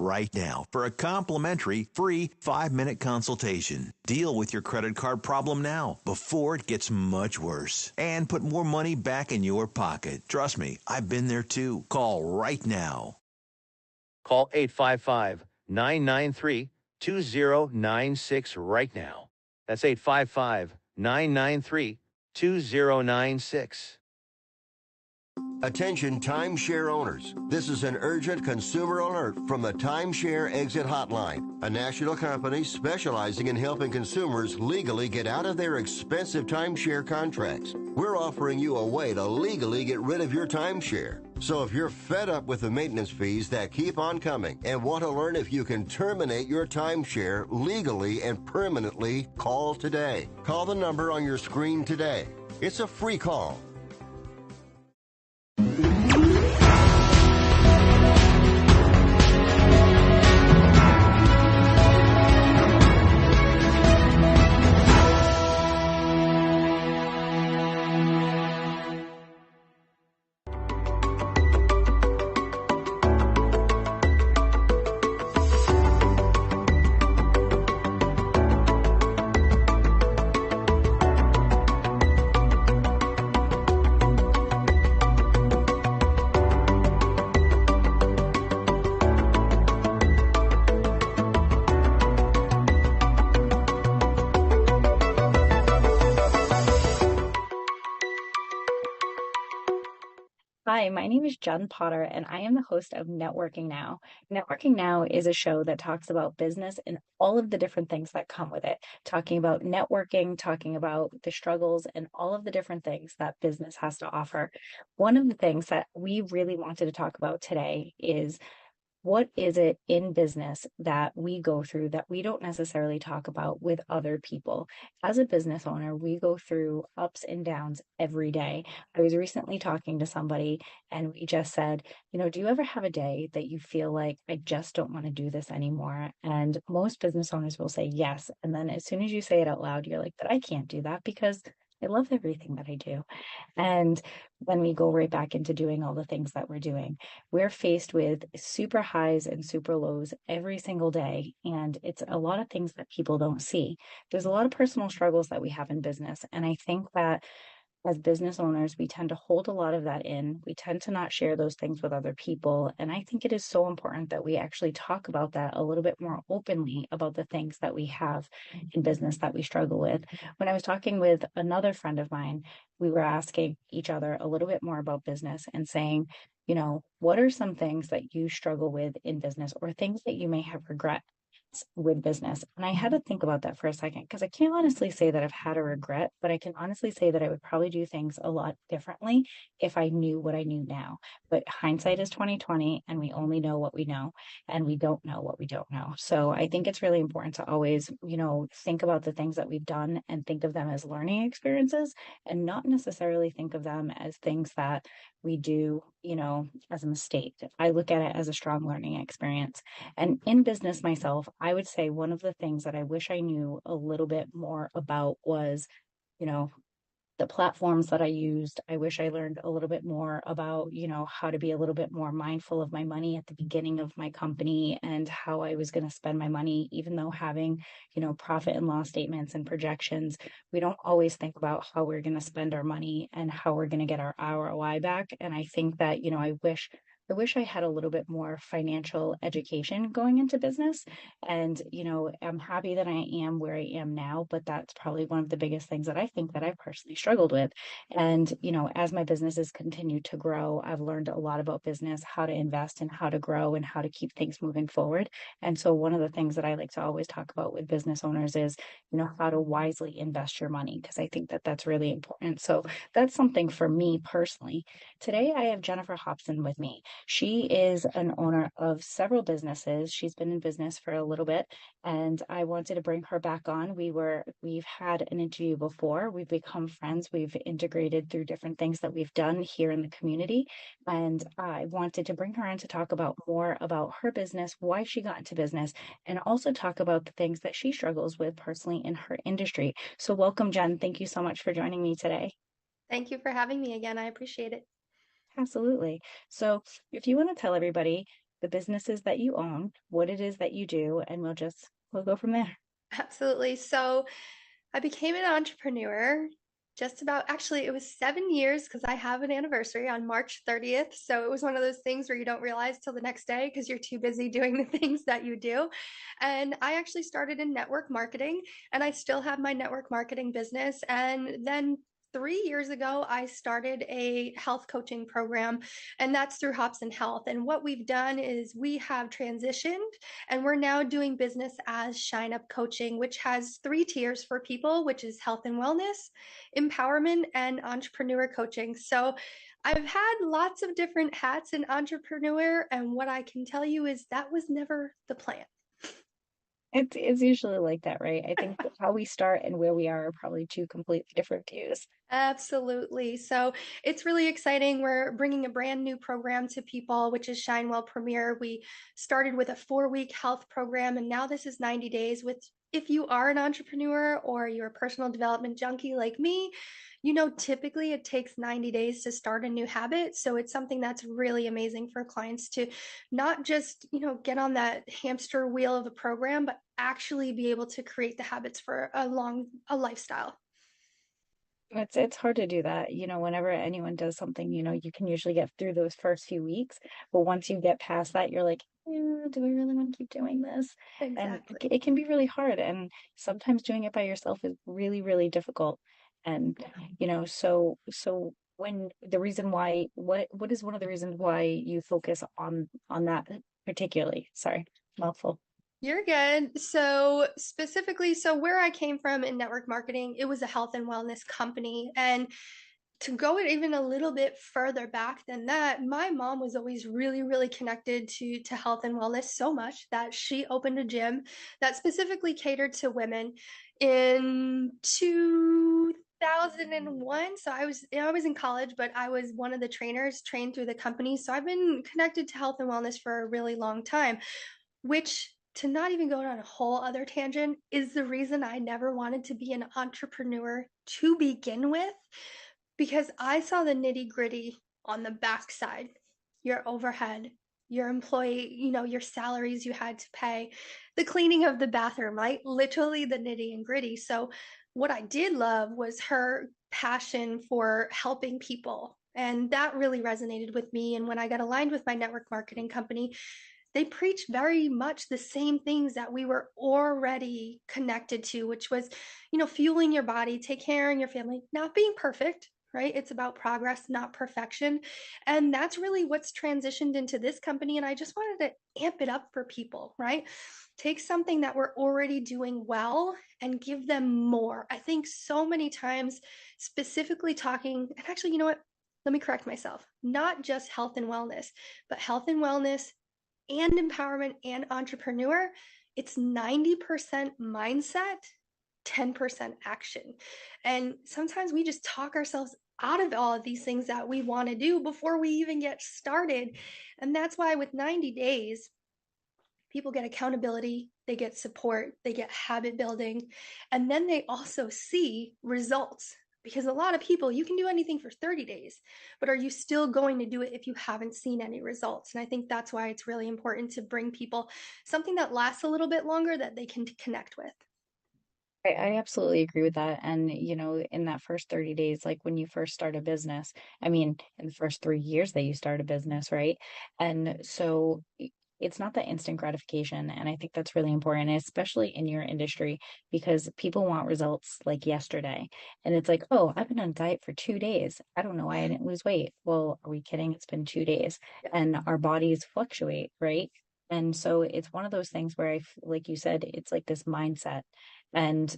right now for a complimentary free 5-minute consultation. Deal with your credit card problem now before it gets much worse and put more money back in your pocket. Trust me, I've been there too. Call right now. Call 855-993-2096 right now. That's 855-993-2096. Attention timeshare owners. This is an urgent consumer alert from the Timeshare Exit Hotline, a national company specializing in helping consumers legally get out of their expensive timeshare contracts. We're offering you a way to legally get rid of your timeshare. So if you're fed up with the maintenance fees that keep on coming and want to learn if you can terminate your timeshare legally and permanently, call today. Call the number on your screen today. It's a free call. Hi, my name is Jen Potter, and I am the host of Networking Now. Networking Now is a show that talks about business and all of the different things that come with it, talking about networking, talking about the struggles and all of the different things that business has to offer. One of the things that we really wanted to talk about today is what is it in business that we go through that we don't necessarily talk about with other people? As a business owner, we go through ups and downs every day. I was recently talking to somebody and we just said, do you ever have a day that you feel like I just don't want to do this anymore? And most business owners will say yes. And then as soon as you say it out loud, you're like, but I can't do that because I love everything that I do. And then we go right back into doing all the things that we're doing. We're faced with super highs and super lows every single day. And it's a lot of things that people don't see. There's a lot of personal struggles that we have in business. And I think that as business owners, we tend to hold a lot of that in. We tend to not share those things with other people. And I think it is so important that we actually talk about that a little bit more openly about the things that we have in business that we struggle with. When I was talking with another friend of mine, we were asking each other a little bit more about business and saying, what are some things that you struggle with in business or things that you may have regret with business? And I had to think about that for a second because I can't honestly say that I've had a regret, but I can honestly say that I would probably do things a lot differently if I knew what I knew now. But hindsight is 2020 and we only know what we know and we don't know what we don't know. So I think it's really important to always, think about the things that we've done and think of them as learning experiences and not necessarily think of them as things that we do, as a mistake. I look at it as a strong learning experience. And in business myself, I would say one of the things that I wish I knew a little bit more about was, the platforms that I used. I wish I learned a little bit more about, how to be a little bit more mindful of my money at the beginning of my company and how I was going to spend my money, even though having, profit and loss statements and projections, we don't always think about how we're going to spend our money and how we're going to get our ROI back. And I think that, I wish I had a little bit more financial education going into business. And, I'm happy that I am where I am now, but that's probably one of the biggest things that I think that I've personally struggled with. And, as my businesses continue to grow, I've learned a lot about business, how to invest and how to grow and how to keep things moving forward. And so one of the things that I like to always talk about with business owners is, how to wisely invest your money, because I think that that's really important. So that's something for me personally. Today, I have Jennifer Hobson with me. She is an owner of several businesses. She's been in business for a little bit, and I wanted to bring her back on. We've had an interview before. We've become friends. We've integrated through different things that we've done here in the community, and I wanted to bring her in to talk about more about her business, why she got into business, and also talk about the things that she struggles with personally in her industry. So welcome, Jen. Thank you so much for joining me today. Thank you for having me again. I appreciate it. Absolutely. So if you want to tell everybody, the businesses that you own, what it is that you do, and we'll go from there. Absolutely. So I became an entrepreneur just about, actually, it was 7 years because I have an anniversary on March 30th. So it was one of those things where you don't realize till the next day because you're too busy doing the things that you do. And I actually started in network marketing, and I still have my network marketing business. And then 3 years ago, I started a health coaching program, and that's through Hops and Health. And what we've done is we have transitioned, and we're now doing business as Shine Up Coaching, which has 3 tiers for people, which is health and wellness, empowerment, and entrepreneur coaching. So I've had lots of different hats in entrepreneur, and what I can tell you is that was never the plan. It's usually like that, right? I think how we start and where we are probably two completely different views. Absolutely. So it's really exciting. We're bringing a brand new program to people, which is Shine Well Premier. We started with a 4-week health program, and now this is 90 days. With if you are an entrepreneur or you're a personal development junkie like me, typically it takes 90 days to start a new habit. So it's something that's really amazing for clients to not just, get on that hamster wheel of a program, but actually be able to create the habits for a lifestyle. It's hard to do that. Whenever anyone does something, you can usually get through those first few weeks, but once you get past that, you're like, yeah, do we really want to keep doing this? And Exactly. it can be really hard. And sometimes doing it by yourself is really, really difficult. And, so when the reason why, what is one of the reasons why you focus on that particularly? Sorry, mouthful. You're good. So specifically, so where I came from in network marketing, it was a health and wellness company. And to go even a little bit further back than that, my mom was always really, really connected to health and wellness so much that she opened a gym that specifically catered to women in 2001. So I was in college, but I was one of the trainers trained through the company. So I've been connected to health and wellness for a really long time, which, to not even go on a whole other tangent, is the reason I never wanted to be an entrepreneur to begin with, because I saw the nitty gritty on the backside, your overhead, your employee, your salaries you had to pay, the cleaning of the bathroom, right? Literally the nitty and gritty. So, what I did love was her passion for helping people. And that really resonated with me. And when I got aligned with my network marketing company, they preach very much the same things that we were already connected to, which was, fueling your body, take care of your family, not being perfect, right? It's about progress, not perfection. And that's really what's transitioned into this company. And I just wanted to amp it up for people, right? Take something that we're already doing well and give them more. I think so many times, specifically talking, and actually, you know what? Let me correct myself. Not just health and wellness, but health and wellness and empowerment and entrepreneur, it's 90% mindset, 10% action. And sometimes we just talk ourselves out of all of these things that we want to do before we even get started. And that's why with 90 days, people get accountability, they get support, they get habit building, and then they also see results. Because a lot of people, you can do anything for 30 days, but are you still going to do it if you haven't seen any results? And I think that's why it's really important to bring people something that lasts a little bit longer that they can connect with. I absolutely agree with that. And, in that first 30 days, like when you first start a business, I mean, in the first 3 years that you start a business, right? And so it's not that instant gratification. And I think that's really important, especially in your industry, because people want results like yesterday. And it's like, oh, I've been on a diet for 2 days. I don't know why I didn't lose weight. Well, are we kidding? It's been 2 days. And our bodies fluctuate, right? And so it's one of those things where like you said, it's like this mindset. And,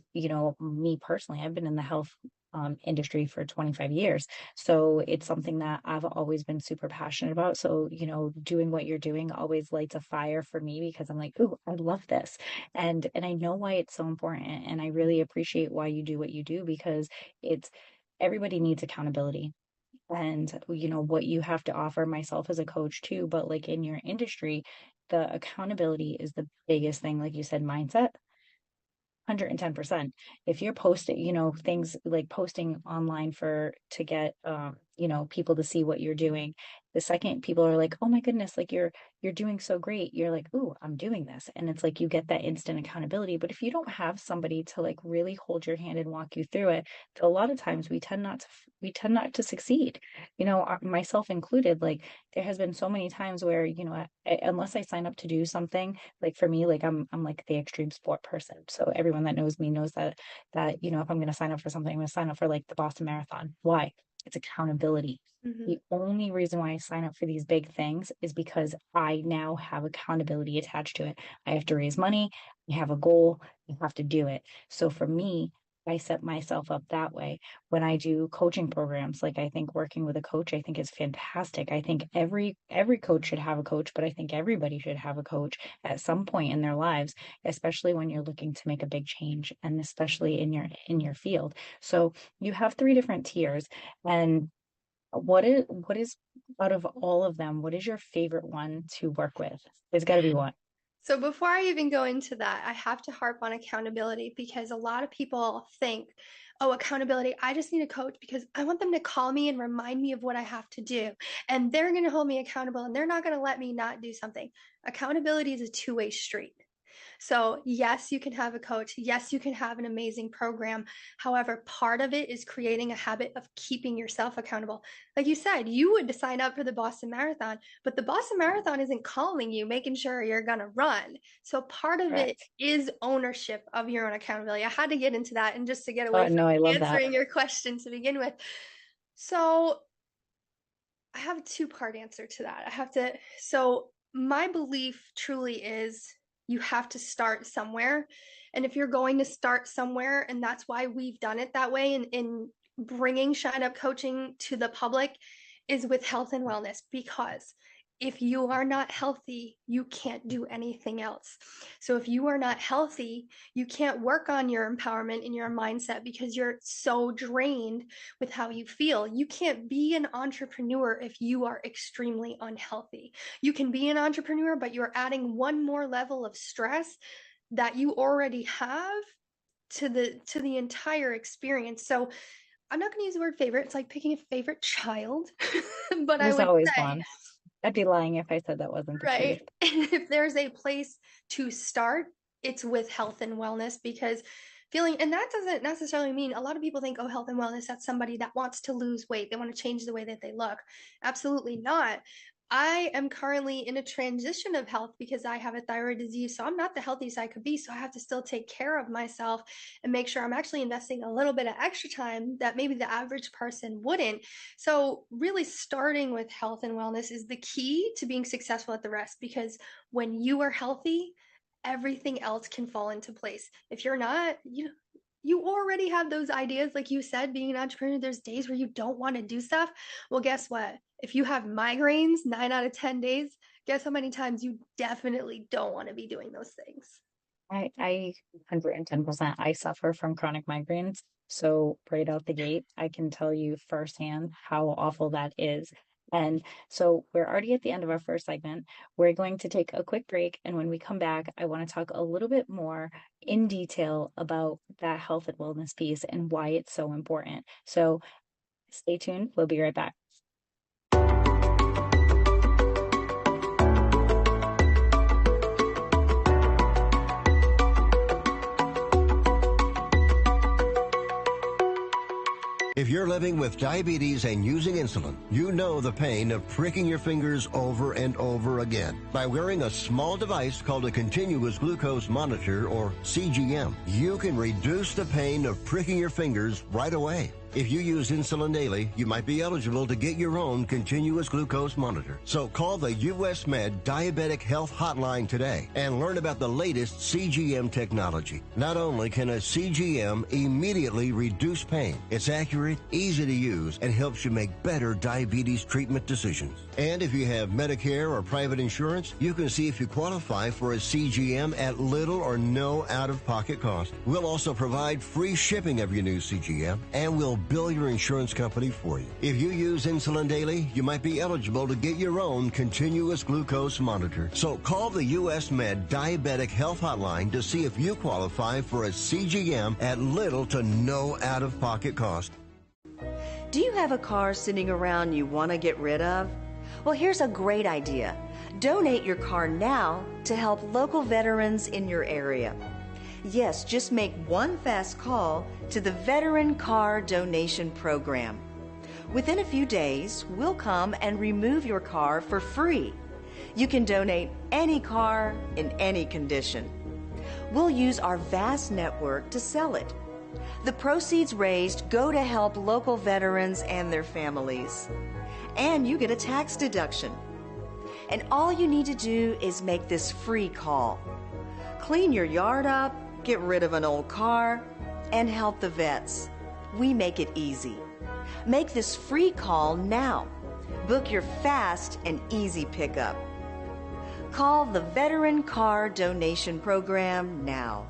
me personally, I've been in the health industry for 25 years. So it's something that I've always been super passionate about. So, doing what you're doing always lights a fire for me because I'm like, ooh, I love this. And I know why it's so important. And I really appreciate why you do what you do because it's everybody needs accountability. And, what you have to offer myself as a coach too, but like in your industry, the accountability is the biggest thing. Like you said, mindset 110%. If you're posting, things like posting online to get, people to see what you're doing The second people are like, oh my goodness, like you're doing so great, you're like, ooh, I'm doing this. And it's like you get that instant accountability. But if you don't have somebody to like really hold your hand and walk you through it, a lot of times we tend not to succeed, myself included. Like there has been so many times where, unless I sign up to do something, like for me, like I'm like the extreme sport person. So everyone that knows me knows that if I'm going to sign up for something, I'm going to sign up for like the Boston Marathon. Why? It's accountability. Mhm. The only reason why I sign up for these big things is because I now have accountability attached to it. I have to raise money. I have a goal. I have to do it. So for me, I set myself up that way. When I do coaching programs, like I think working with a coach, I think is fantastic. I think every coach should have a coach, but I think everybody should have a coach at some point in their lives, especially when you're looking to make a big change and especially in your field. So you have three different tiers. And what is out of all of them, what is your favorite one to work with? There's got to be one. So before I even go into that, I have to harp on accountability because a lot of people think, oh, accountability, I just need a coach because I want them to call me and remind me of what I have to do. And they're going to hold me accountable and they're not going to let me not do something. Accountability is a two-way street. So, yes, you can have a coach. Yes, you can have an amazing program. However, part of it is creating a habit of keeping yourself accountable. Like you said, you would sign up for the Boston Marathon, but the Boston Marathon isn't calling you, making sure you're going to run. So, part of it Correct. is ownership of your own accountability. I had to get into that and just to get away Oh, from no, I love that. answering your question to begin with. So, I have a two-part answer to that. So my belief truly is you have to start somewhere. And if you're going to start somewhere, and that's why we've done it that way in bringing Shine Up Coaching to the public, is with health and wellness, because if you are not healthy, you can't do anything else. So if you are not healthy, you can't work on your empowerment and your mindset because you're so drained with how you feel. You can't be an entrepreneur if you are extremely unhealthy. You can be an entrepreneur, but you're adding one more level of stress that you already have to the entire experience. So I'm not going to use the word favorite. It's like picking a favorite child, but I There's would always say, one. I'd be lying if I said that wasn't the truth. right, if there's a place to start, it's with health and wellness, because feeling, and that doesn't necessarily mean, a lot of people think, oh, health and wellness, that's somebody that wants to lose weight, they want to change the way that they look. Absolutely not. I am currently in a transition of health because I have a thyroid disease, so I'm not the healthiest I could be. So I have to still take care of myself and make sure I'm actually investing a little bit of extra time that maybe the average person wouldn't. So really starting with health and wellness is the key to being successful at the rest, because when you are healthy, everything else can fall into place. If you're not, you already have those ideas. Like you said, being an entrepreneur, there's days where you don't want to do stuff. Well, guess what? If you have migraines 9 out of 10 days, guess how many times you definitely don't want to be doing those things. I 110%. I suffer from chronic migraines. So right out the gate, I can tell you firsthand how awful that is. And so we're already at the end of our first segment. We're going to take a quick break. And when we come back, I want to talk a little bit more in detail about that health and wellness piece and why it's so important. So stay tuned. We'll be right back. If you're living with diabetes and using insulin, you know the pain of pricking your fingers over and over again. By wearing a small device called a continuous glucose monitor, or CGM, you can reduce the pain of pricking your fingers right away. If you use insulin daily, you might be eligible to get your own continuous glucose monitor. So call the US Med Diabetic Health Hotline today and learn about the latest CGM technology. Not only can a CGM immediately reduce pain, it's accurate, easy to use, and helps you make better diabetes treatment decisions. And if you have Medicare or private insurance, you can see if you qualify for a CGM at little or no out-of-pocket cost. We'll also provide free shipping of your new CGM, and we'll bill your insurance company for you. If you use insulin daily, you might be eligible to get your own continuous glucose monitor. So call the US Med Diabetic Health Hotline to see if you qualify for a CGM at little to no out-of-pocket cost. Do you have a car sitting around you want to get rid of? Well, here's a great idea. Donate your car now to help local veterans in your area. Yes, just make one fast call to the Veteran Car Donation Program. Within a few days, we'll come and remove your car for free. You can donate any car in any condition. We'll use our vast network to sell it. The proceeds raised go to help local veterans and their families. And you get a tax deduction. And all you need to do is make this free call. Clean your yard up, get rid of an old car, and help the vets. We make it easy. Make this free call now. Book your fast and easy pickup. Call the Veteran Car Donation Program now.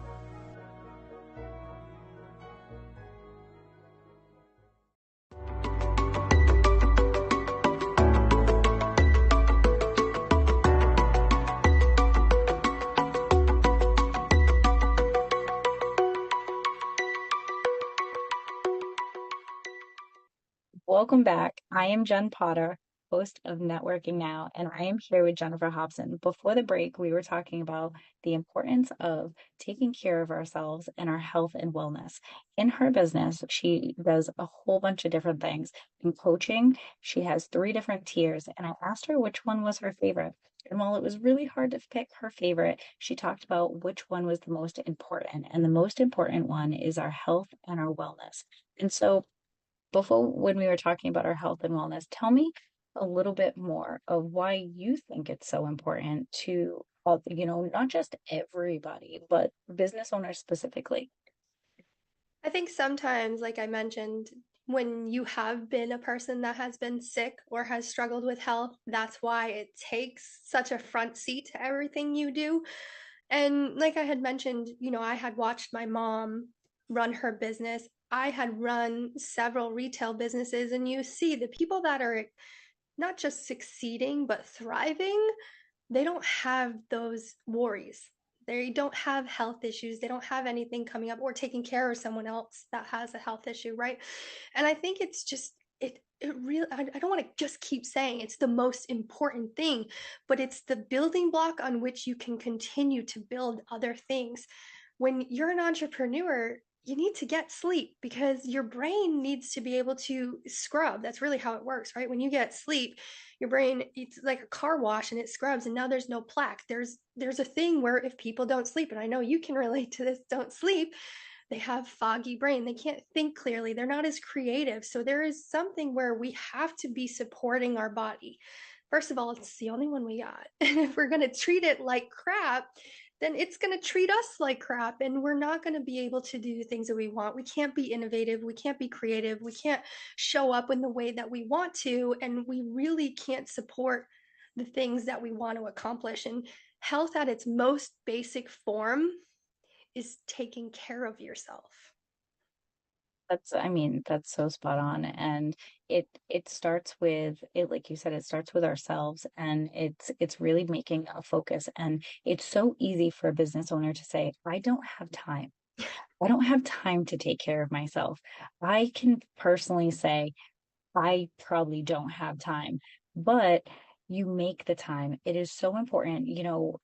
Welcome back. I am Jen Potter, host of Networking Now, and I am here with Jennifer Hobson. Before the break, we were talking about the importance of taking care of ourselves and our health and wellness. In her business, she does a whole bunch of different things. In coaching, she has 3 different tiers, and I asked her which one was her favorite. And while it was really hard to pick her favorite, she talked about which one was the most important. And the most important one is our health and our wellness. And so before, when we were talking about our health and wellness, tell me a little bit more of why you think it's so important to, not just everybody, but business owners specifically. I think sometimes, like I mentioned, when you have been a person that has been sick or has struggled with health, that's why it takes such a front seat to everything you do. And like I had mentioned, I had watched my mom run her business. I had run several retail businesses, and you see the people that are not just succeeding, but thriving, they don't have those worries. They don't have health issues. They don't have anything coming up or taking care of someone else that has a health issue, right? And I think it's just, it really, I don't want to just keep saying it's the most important thing, but it's the building block on which you can continue to build other things. When you're an entrepreneur, you need to get sleep because your brain needs to be able to scrub. That's really how it works, right? When you get sleep, your brain, it's like a car wash and it scrubs, and now there's no plaque. There's a thing where if people don't sleep, and I know you can relate to this, don't sleep, they have foggy brain. They can't think clearly. They're not as creative. So there is something where we have to be supporting our body. First of all, it's the only one we got. And if we're going to treat it like crap, then it's going to treat us like crap, and we're not going to be able to do the things that we want. We can't be innovative. We can't be creative. We can't show up in the way that we want to, and we really can't support the things that we want to accomplish. And health at its most basic form is taking care of yourself. That's so spot on. And it starts with it, like you said, it starts with ourselves, and it's really making a focus. And it's so easy for a business owner to say, I don't have time. I don't have time to take care of myself. I can personally say, I probably don't have time, but you make the time. It is so important.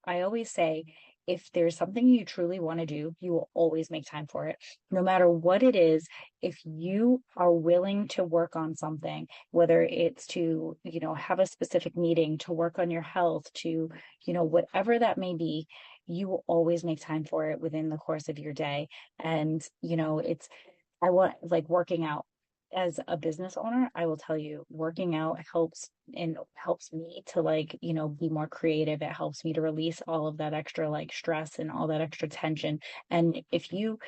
I always say, if there's something you truly want to do, you will always make time for it. No matter what it is, if you are willing to work on something, whether it's to, have a specific meeting, to work on your health, to, whatever that may be, you will always make time for it within the course of your day. And, I want, like, working out. As a business owner, I will tell you, working out helps me to, like, be more creative. It helps me to release all of that extra, like, stress and all that extra tension. And if you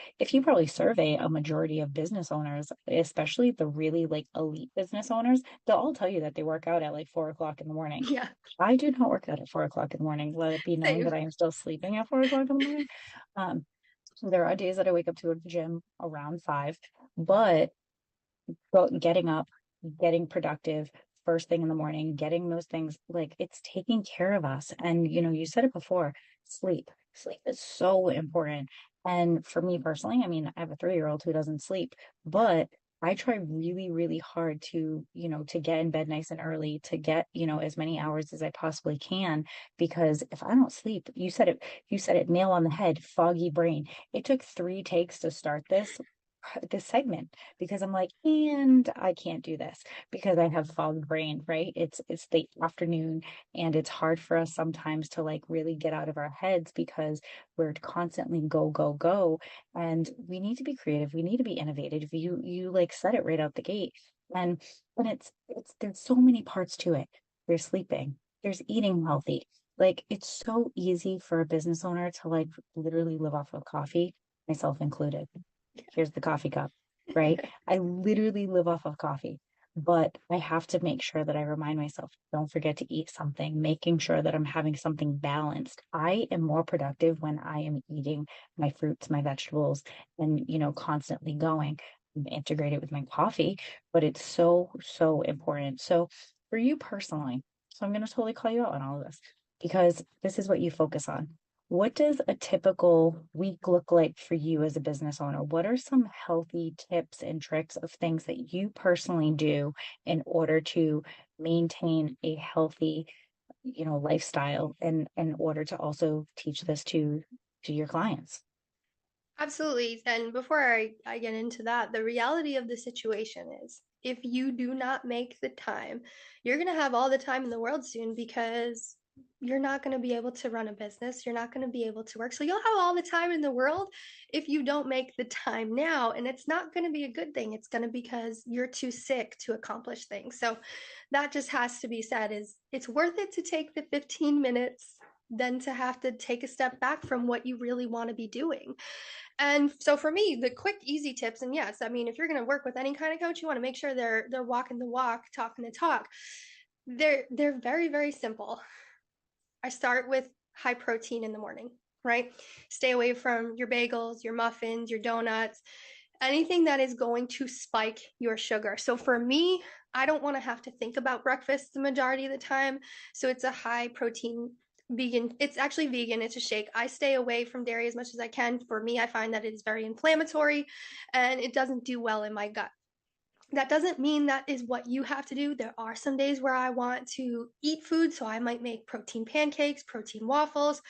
probably survey a majority of business owners, especially the really, like, elite business owners, they'll all tell you that they work out at like 4 o'clock in the morning. Yeah. I do not work out at 4 o'clock in the morning. Let it be known Same. that I am still sleeping at 4 o'clock in the morning. There are days that I wake up to go to the gym around 5, but getting up, getting productive first thing in the morning, getting those things, like, it's taking care of us. And you said it before, sleep is so important. And for me personally, I have a 3-year-old who doesn't sleep, but I try really, really hard to, to get in bed nice and early, to get, as many hours as I possibly can, because if I don't sleep, you said it nail on the head, foggy brain. It took 3 takes to start this segment because I'm like, and I can't do this because I have fog brain, right? It's the afternoon and it's hard for us sometimes to like really get out of our heads because we're constantly go, go, go. And we need to be creative. We need to be innovative. You like said it right out the gate. And it's there's so many parts to it. There's sleeping, there's eating healthy. Like it's so easy for a business owner to like literally live off of coffee, myself included. Here's the coffee cup, right? I literally live off of coffee, but I have to make sure that I remind myself, don't forget to eat something, making sure that I'm having something balanced. I am more productive when I am eating my fruits, my vegetables, and, constantly going. Integrate it with my coffee, but it's so, so important. So for you personally, so I'm going to totally call you out on all of this because this is what you focus on. What does a typical week look like for you as a business owner? What are some healthy tips and tricks of things that you personally do in order to maintain a healthy, lifestyle and in order to also teach this to your clients? Absolutely. And before I get into that, the reality of the situation is if you do not make the time, you're going to have all the time in the world soon because you're not going to be able to run a business. You're not going to be able to work. So you'll have all the time in the world if you don't make the time now. And it's not going to be a good thing. It's going to be because you're too sick to accomplish things. So that just has to be said is it's worth it to take the 15 minutes than to have to take a step back from what you really want to be doing. And so for me, the quick, easy tips, and yes, I mean, if you're going to work with any kind of coach, you want to make sure they're walking the walk, talking the talk. They're very, very simple. I start with high protein in the morning, right? Stay away from your bagels, your muffins, your donuts, anything that is going to spike your sugar. So for me, I don't want to have to think about breakfast the majority of the time. So it's a high protein vegan. It's actually vegan. It's a shake. I stay away from dairy as much as I can. For me, I find that it is very inflammatory and it doesn't do well in my gut. That doesn't mean that is what you have to do. There are some days where I want to eat food, so I might make protein pancakes, protein waffles,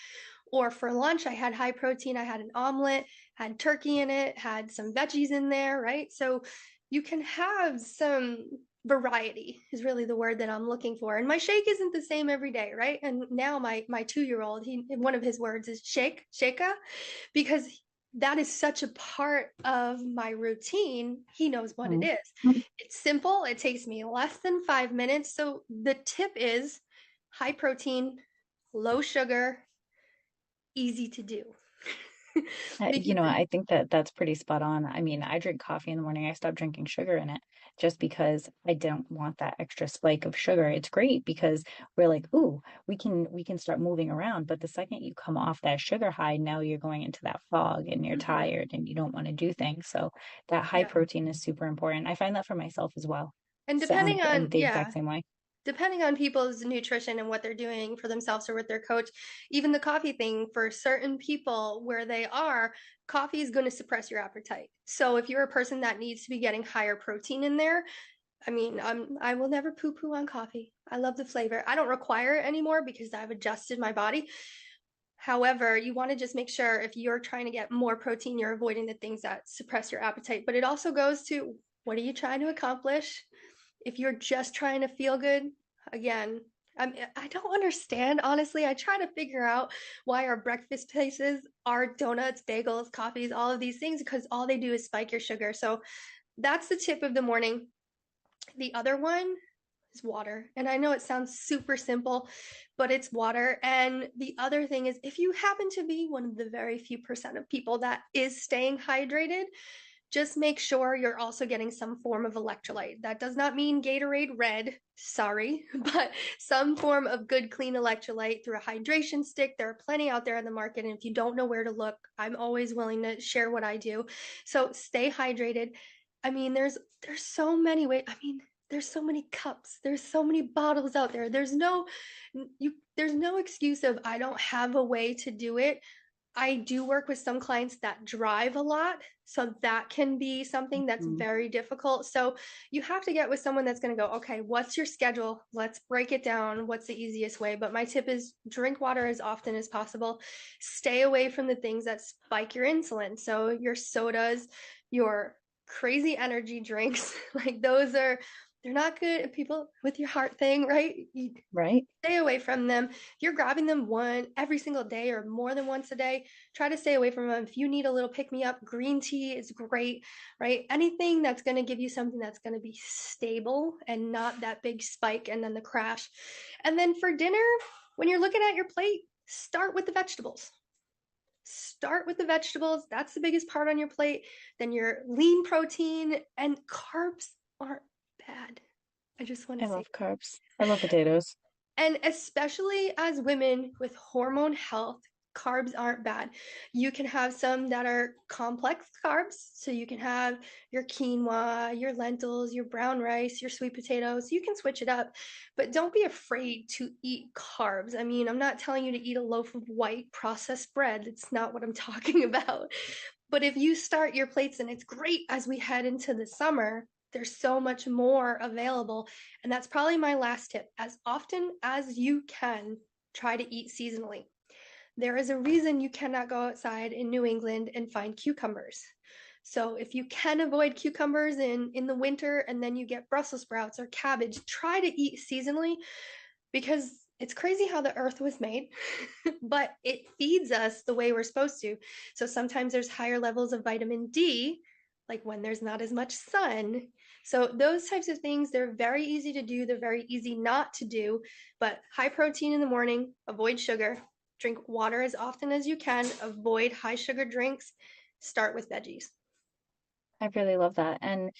or for lunch, I had high protein. I had an omelet, had turkey in it, had some veggies in there, right? So you can have some variety is really the word that I'm looking for. And my shake isn't the same every day, right? And now my 2-year-old, he one of his words is shaka, because that is such a part of my routine. He knows what it is. It's simple. It takes me less than 5 minutes. So the tip is high protein, low sugar, easy to do. Because I think that that's pretty spot on. I mean, I drink coffee in the morning. I stopped drinking sugar in it just because I don't want that extra spike of sugar. It's great because we're like, ooh, we can start moving around. But the second you come off that sugar high, now you're going into that fog and you're tired and you don't want to do things. So that high yeah. protein is super important. I find that for myself as well. And So, in the exact same way. depending on people's nutrition and what they're doing for themselves or with their coach, even the coffee thing for certain people where they are, coffee is going to suppress your appetite. So if you're a person that needs to be getting higher protein in there, I mean, I will never poo poo on coffee. I love the flavor. I don't require it anymore because I've adjusted my body. However, you want to just make sure if you're trying to get more protein, you're avoiding the things that suppress your appetite. But it also goes to what are you trying to accomplish? If you're just trying to feel good, again, I don't understand, honestly. I try to figure out why our breakfast places are donuts, bagels, coffees, all of these things, because all they do is spike your sugar. So that's the tip of the morning. The other one is water. And I know it sounds super simple, but it's water. And the other thing is, if you happen to be one of the very few percent of people that is staying hydrated, just make sure you're also getting some form of electrolyte. That does not mean Gatorade Red, sorry, but some form of good, clean electrolyte through a hydration stick. There are plenty out there in the market. And if you don't know where to look, I'm always willing to share what I do. So stay hydrated. I mean, there's so many ways. I mean, there's so many cups. There's so many bottles out there. There's no excuse of I don't have a way to do it. I do work with some clients that drive a lot. So that can be something that's very difficult. So you have to get with someone that's going to go, okay, what's your schedule? Let's break it down. What's the easiest way? But my tip is drink water as often as possible. Stay away from the things that spike your insulin. So your sodas, your crazy energy drinks, like they're not good. People with your heart thing, right? Right. Stay away from them. If you're grabbing them one every single day or more than once a day, try to stay away from them. If you need a little pick me up, green tea is great, right? Anything that's going to give you something that's going to be stable and not that big spike and then the crash. And then for dinner, when you're looking at your plate, start with the vegetables. Start with the vegetables. That's the biggest part on your plate. Then your lean protein, and carbs aren't bad. I just want to I say, love carbs. I love potatoes. and especially as women with hormone health, carbs aren't bad. You can have some that are complex carbs. So you can have your quinoa, your lentils, your brown rice, your sweet potatoes. You can switch it up, but don't be afraid to eat carbs. I mean, I'm not telling you to eat a loaf of white processed bread. It's not what I'm talking about. But if you start your plates, and it's great as we head into the summer, there's so much more available. And that's probably my last tip. As often as you can, try to eat seasonally. There is a reason you cannot go outside in New England and find cucumbers. So if you can avoid cucumbers in the winter and then you get Brussels sprouts or cabbage, try to eat seasonally, because it's crazy how the earth was made, but it feeds us the way we're supposed to. So sometimes there's higher levels of vitamin D, like when there's not as much sun. So those types of things, they're very easy to do. They're very easy not to do, but high protein in the morning, avoid sugar, drink water as often as you can, avoid high sugar drinks, start with veggies. I really love that. And,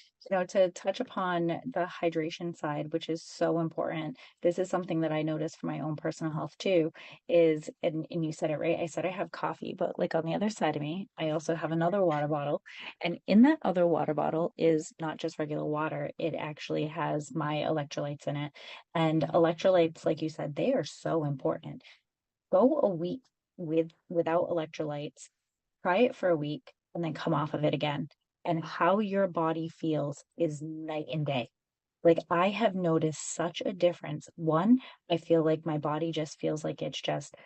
to touch upon the hydration side, which is so important, this is something that I noticed for my own personal health too, and you said it right. I said I have coffee, but like on the other side of me, I also have another water bottle. And in that other water bottle is not just regular water, it actually has my electrolytes in it. And electrolytes, like you said, they are so important. Go a week without electrolytes, try it for a week, and then come off of it again. And how your body feels is night and day. Like I have noticed such a difference. One, I feel like my body just feels like it's just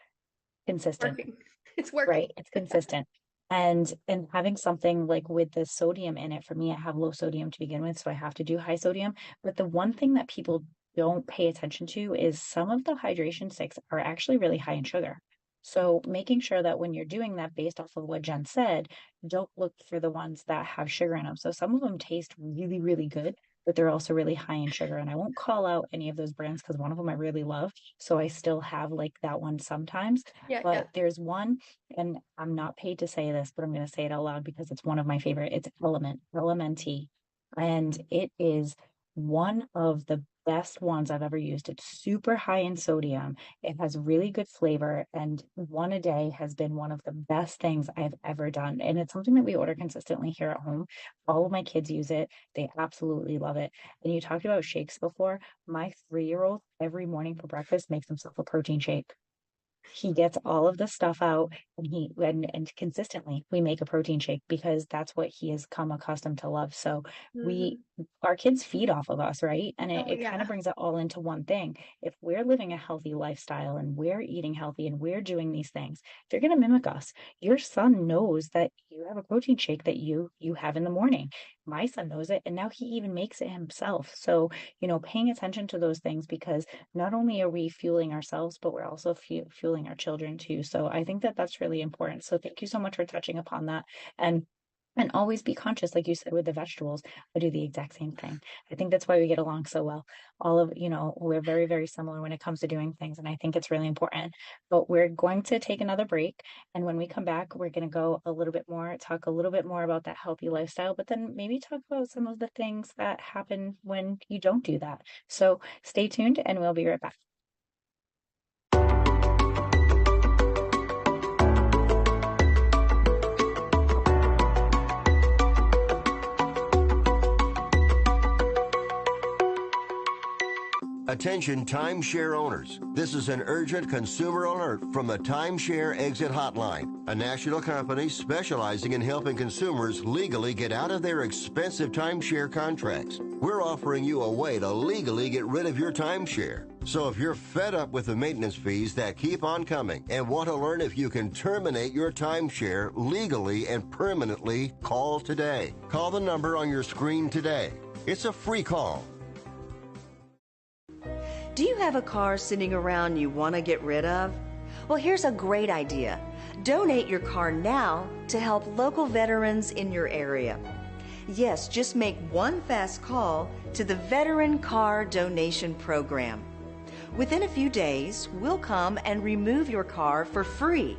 consistent, Working. It's working. right? It's consistent. And having something like with the sodium in it, for me, I have low sodium to begin with, so I have to do high sodium. But the one thing that people don't pay attention to is some of the hydration sticks are actually really high in sugar. So making sure that when you're doing that based off of what Jen said, don't look for the ones that have sugar in them. So some of them taste really, really good, but they're also really high in sugar. And I won't call out any of those brands because one of them I really love. So I still have like that one sometimes. Yeah, But yeah. there's one, and I'm not paid to say this, but I'm going to say it out loud because it's one of my favorite. It's Elementi. And it is one of the best ones I've ever used. It's super high in sodium. It has really good flavor, and one a day has been one of the best things I've ever done. And it's something that we order consistently here at home. All of my kids use it. They absolutely love it. And you talked about shakes before. My 3-year-old every morning for breakfast makes himself a protein shake. He gets all of the stuff out, and consistently we make a protein shake because that's what he has come accustomed to love. So our kids feed off of us, right? And Oh, it kind yeah. of brings it all into one thing. If we're living a healthy lifestyle and we're eating healthy and we're doing these things, they're going to mimic us. Your son knows that you have a protein shake that you have in the morning. My son knows it, and now he even makes it himself. So, paying attention to those things, because not only are we fueling ourselves, but we're also fueling our children too. So I think that that's really important. So thank you so much for touching upon that. And always be conscious, like you said, with the vegetables. I do the exact same thing. I think that's why we get along so well. We're very, very similar when it comes to doing things. And I think it's really important. But we're going to take another break. And when we come back, we're going to go talk a little bit more about that healthy lifestyle, but then maybe talk about some of the things that happen when you don't do that. So stay tuned and we'll be right back. Attention timeshare owners. This is an urgent consumer alert from the Timeshare Exit Hotline, a national company specializing in helping consumers legally get out of their expensive timeshare contracts. We're offering you a way to legally get rid of your timeshare. So if you're fed up with the maintenance fees that keep on coming and want to learn if you can terminate your timeshare legally and permanently, call today. Call the number on your screen today. It's a free call. Do you have a car sitting around you want to get rid of? Well, here's a great idea. Donate your car now to help local veterans in your area. Yes, just make one fast call to the Veteran Car Donation Program. Within a few days, we'll come and remove your car for free.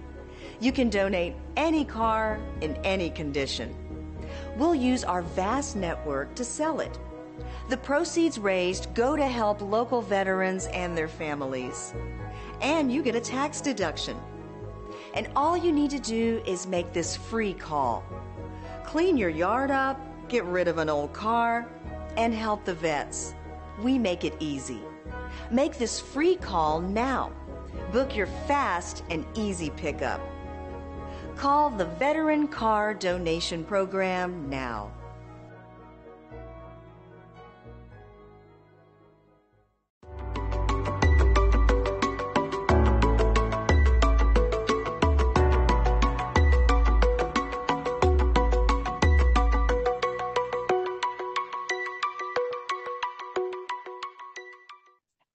You can donate any car in any condition. We'll use our vast network to sell it. The proceeds raised go to help local veterans and their families. And you get a tax deduction. And all you need to do is make this free call. Clean your yard up, get rid of an old car, and help the vets. We make it easy. Make this free call now. Book your fast and easy pickup. Call the Veteran Car Donation Program now.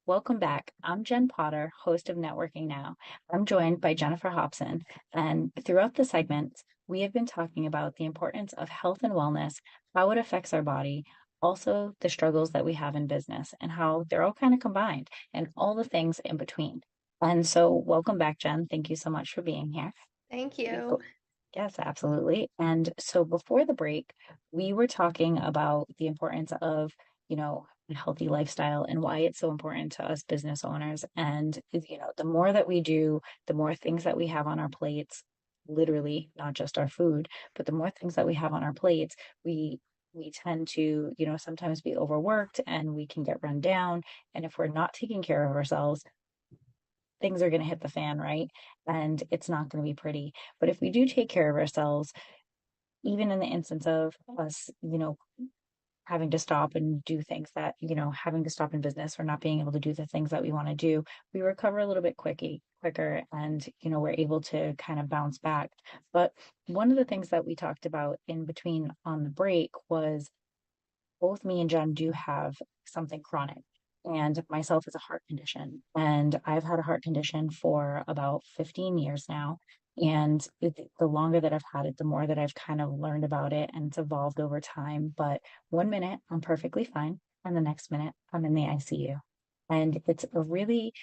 Welcome back. I'm Jen Potter, host of Networking Now. I'm joined by Jennifer Hobson, and throughout the segments, we have been talking about the importance of health and wellness, how it affects our body, also the struggles that we have in business, and how they're all kind of combined, and all the things in between. And so, welcome back, Jen. Thank you so much for being here. Thank you. Yes, absolutely. And so before the break, we were talking about the importance of, a healthy lifestyle and why it's so important to us business owners. And, the more that we do, the more things that we have on our plates, literally, not just our food, but the more things that we have on our plates, we tend to, sometimes be overworked and we can get run down. And if we're not taking care of ourselves, things are going to hit the fan, right? And it's not going to be pretty. But if we do take care of ourselves, even in the instance of us, having to stop and do things that, having to stop in business or not being able to do the things that we want to do, we recover a little bit quicker and, we're able to kind of bounce back. But one of the things that we talked about in between on the break was both me and Jen do have something chronic. And myself is a heart condition. And I've had a heart condition for about 15 years now. And the longer that I've had it, the more that I've kind of learned about it and it's evolved over time. But one minute I'm perfectly fine. And the next minute I'm in the ICU. And it's a really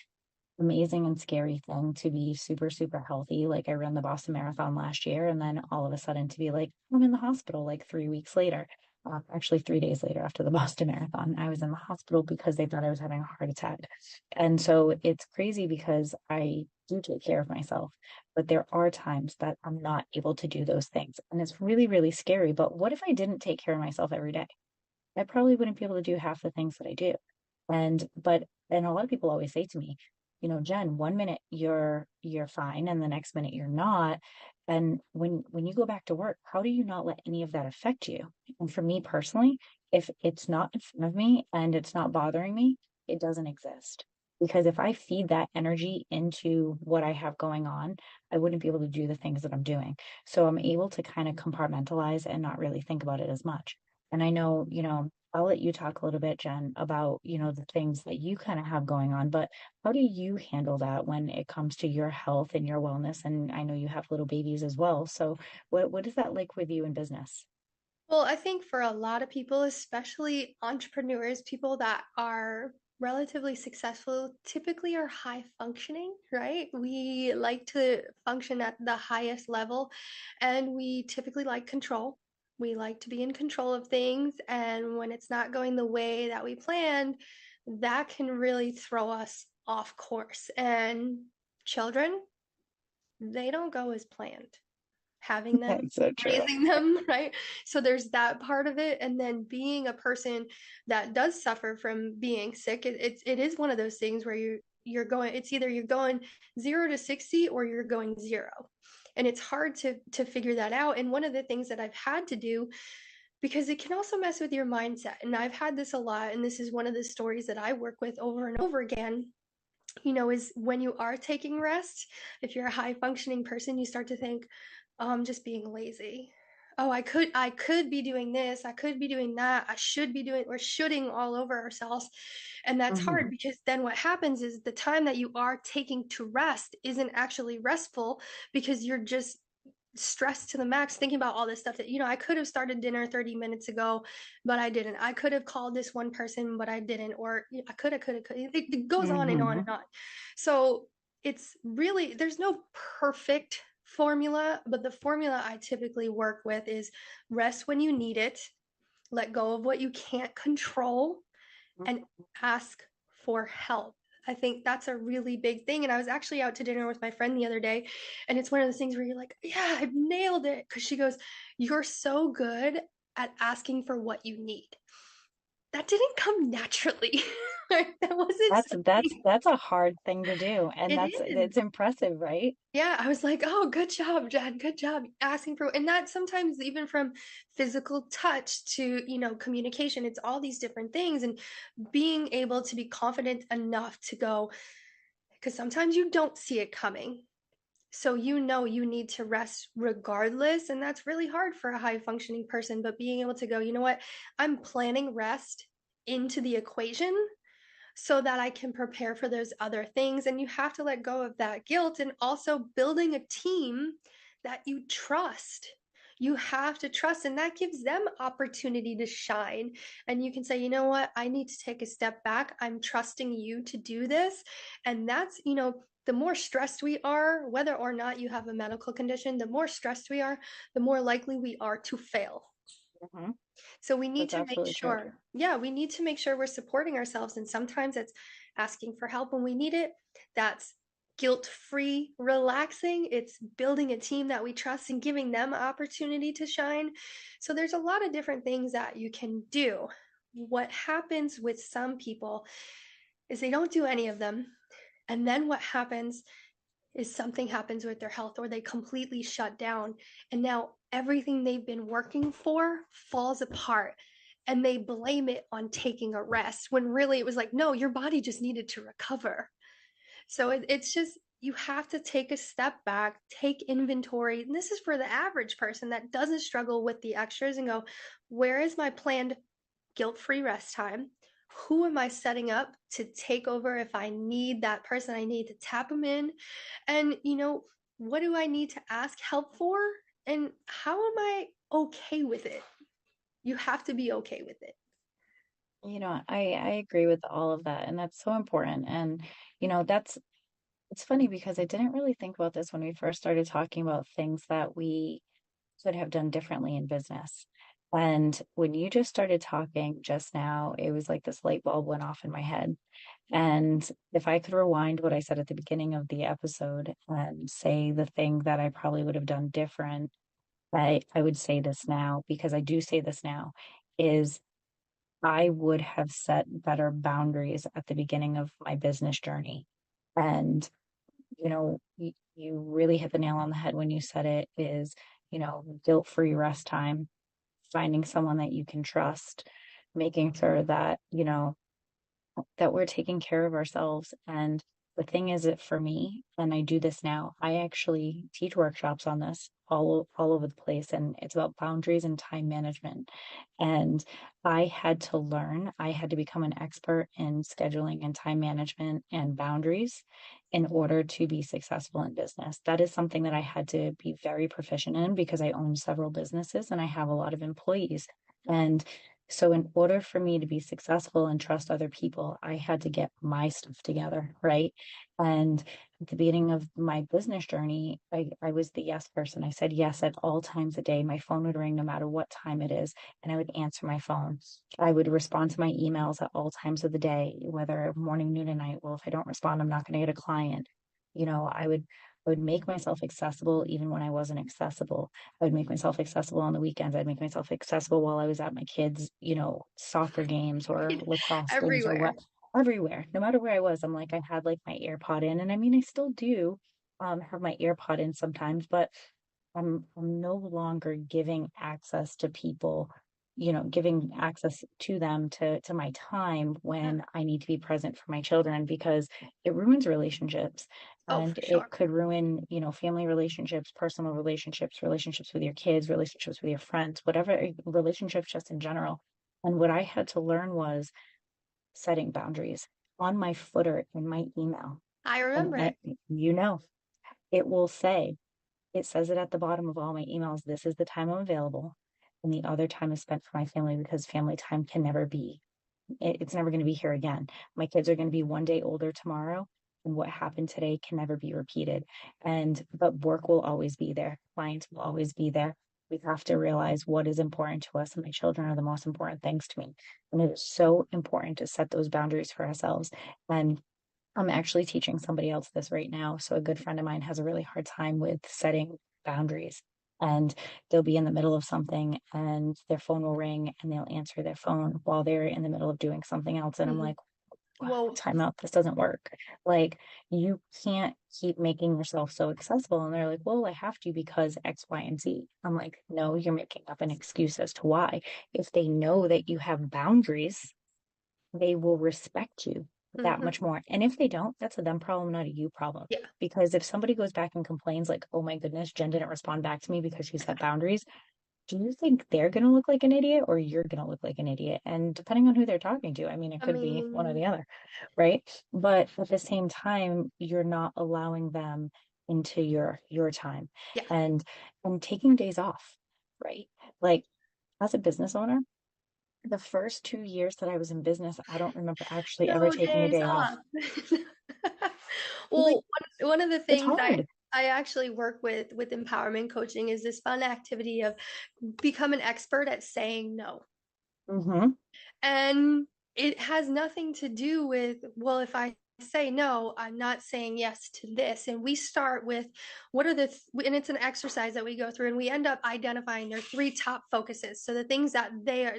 amazing and scary thing to be super, super healthy. Like I ran the Boston Marathon last year, and then all of a sudden to be like, I'm in the hospital like 3 weeks later. Actually, 3 days later after the Boston Marathon, I was in the hospital because they thought I was having a heart attack. And so it's crazy because I do take care of myself, but there are times that I'm not able to do those things. And it's really, really scary. But what if I didn't take care of myself every day? I probably wouldn't be able to do half the things that I do. And a lot of people always say to me, Jen, one minute you're fine and the next minute you're not. And when you go back to work, how do you not let any of that affect you? And for me personally, if it's not in front of me and it's not bothering me, it doesn't exist. Because if I feed that energy into what I have going on, I wouldn't be able to do the things that I'm doing. So I'm able to kind of compartmentalize and not really think about it as much. And I know, I'll let you talk a little bit, Jen, about, the things that you kind of have going on, but how do you handle that when it comes to your health and your wellness? And I know you have little babies as well. So what is that like with you in business? Well, I think for a lot of people, especially entrepreneurs, people that are relatively successful, typically are high functioning, right? We like to function at the highest level and we typically like control. We like to be in control of things. And when it's not going the way that we planned, that can really throw us off course. And children, they don't go as planned. having them, That's so true. raising them, right? So there's that part of it. And then being a person that does suffer from being sick, it is one of those things where you're going, it's either you're going 0 to 60 or you're going 0. And it's hard to figure that out. And one of the things that I've had to do, because it can also mess with your mindset. And I've had this a lot, and this is one of the stories that I work with over and over again, is when you are taking rest, if you're a high functioning person, you start to think, oh, I'm just being lazy. Oh, I could be doing this, I could be doing that, I should be doing, we're shoulding all over ourselves. And that's hard, because then what happens is the time that you are taking to rest isn't actually restful, because you're just stressed to the max thinking about all this stuff that I could have started dinner 30 minutes ago, but I didn't. I could have called this one person, but I didn't. Or I could. It goes on and on and on. So it's really, there's no perfect formula, but the formula I typically work with is rest when you need it, let go of what you can't control, and ask for help. I think that's a really big thing. And I was actually out to dinner with my friend the other day, and it's one of those things where you're like, yeah, I've nailed it. Because she goes, you're so good at asking for what you need. That didn't come naturally. That wasn't That's a hard thing to do. And it is. it's impressive, right? Yeah, I was like, oh, good job, Jen. Good job asking for, and that sometimes even from physical touch to, communication, it's all these different things. And being able to be confident enough to go, because sometimes you don't see it coming. So you need to rest regardless. And that's really hard for a high functioning person. But being able to go, you know what? I'm planning rest into the equation so that I can prepare for those other things. And you have to let go of that guilt, and also building a team that you trust. You have to trust, and that gives them opportunity to shine. And you can say, you know what, I need to take a step back. I'm trusting you to do this. And that's, the more stressed we are, whether or not you have a medical condition, the more stressed we are, the more likely we are to fail. So we need to make sure, we need to make sure we're supporting ourselves. And sometimes it's asking for help when we need it. That's guilt-free, relaxing. It's building a team that we trust and giving them opportunity to shine. So there's a lot of different things that you can do. What happens with some people is they don't do any of them. And then what happens is something happens with their health, or they completely shut down. And now everything they've been working for falls apart, and they blame it on taking a rest, when really it was like, no, your body just needed to recover. So it's just, you have to take a step back, take inventory. And this is for the average person that doesn't struggle with the extras, and go, where is my planned guilt-free rest time? Who am I setting up to take over if I need that person? I need to tap them in. And, what do I need to ask help for? And how am I okay with it? You have to be okay with it. I agree with all of that. And that's so important. And, it's funny because I didn't really think about this when we first started talking about things that we could have done differently in business. And when you just started talking just now, it was like this light bulb went off in my head. And if I could rewind what I said at the beginning of the episode and say the thing that I probably would have done different, I would say this now, because I do say this now, is I would have set better boundaries at the beginning of my business journey. And, you really hit the nail on the head when you said it, is, guilt-free rest time, finding someone that you can trust, making sure that, that we're taking care of ourselves. And the thing is, it for me, and I do this now, I actually teach workshops on this all over the place, and it's about boundaries and time management. And I had to become an expert in scheduling and time management and boundaries in order to be successful in business. That is something that I had to be very proficient in, because I own several businesses and I have a lot of employees. And so in order for me to be successful and trust other people, I had to get my stuff together, right? And at the beginning of my business journey, I was the yes person. I said yes at all times of day. My phone would ring no matter what time it is, and I would answer my phone. I would respond to my emails at all times of the day, whether morning, noon, and night. Well, if I don't respond, I'm not going to get a client. I would I would make myself accessible even when I wasn't accessible. I would make myself accessible on the weekends. I'd make myself accessible while I was at my kids, soccer games or Right. lacrosse games or Everywhere. what, everywhere. No matter where I was, I'm like, I had like my AirPod in. And I mean, I still do have my AirPod in sometimes, but I'm no longer giving access to people, giving access to them to my time Yeah. when I need to be present for my children because it ruins relationships Oh, and for it sure. could ruin, family relationships, personal relationships, relationships with your kids, relationships with your friends, whatever relationships just in general. And what I had to learn was setting boundaries on my footer in my email. I And remember it. you know, it will say it says it at the bottom of all my emails. This is the time I'm available. And the other time is spent for my family because family time can never be, it's never going to be here again. My kids are going to be one day older tomorrow. And what happened today can never be repeated. But work will always be there. Clients will always be there. We have to realize what is important to us, and my children are the most important things to me. And it is so important to set those boundaries for ourselves. And I'm actually teaching somebody else this right now. So a good friend of mine has a really hard time with setting boundaries. And they'll be in the middle of something and their phone will ring and they'll answer their phone while they're in the middle of doing something else. And I'm Mhm. like, wow, Whoa. time out. This doesn't work. Like, you can't keep making yourself so accessible. And they're like, well, I have to because X, Y, and Z. I'm like, no, you're making up an excuse as to why. If they know that you have boundaries, they will respect you that Hmm. much more. And if they don't, that's a them problem, not a you problem. Yeah. Because if somebody goes back and complains, like, oh my goodness, Jen didn't respond back to me because she set boundaries, do you think they're going to look like an idiot or you're going to look like an idiot? And depending on who they're talking to, I mean, it I could be one or mean, the other, right? But at the same time, you're not allowing them into your time yeah. and taking days off, right? Like, as a business owner, the first 2 years that I was in business, I don't remember actually ever No taking a days day off. off. Like, Well, one of the it's things hard. I actually work with empowerment coaching is this fun activity of become an expert at saying no. Hmm. And it has nothing to do with, well, if I say no, I'm not saying yes to this. And we start with what are and it's an exercise that we go through and we end up identifying their three top focuses. So the things that they are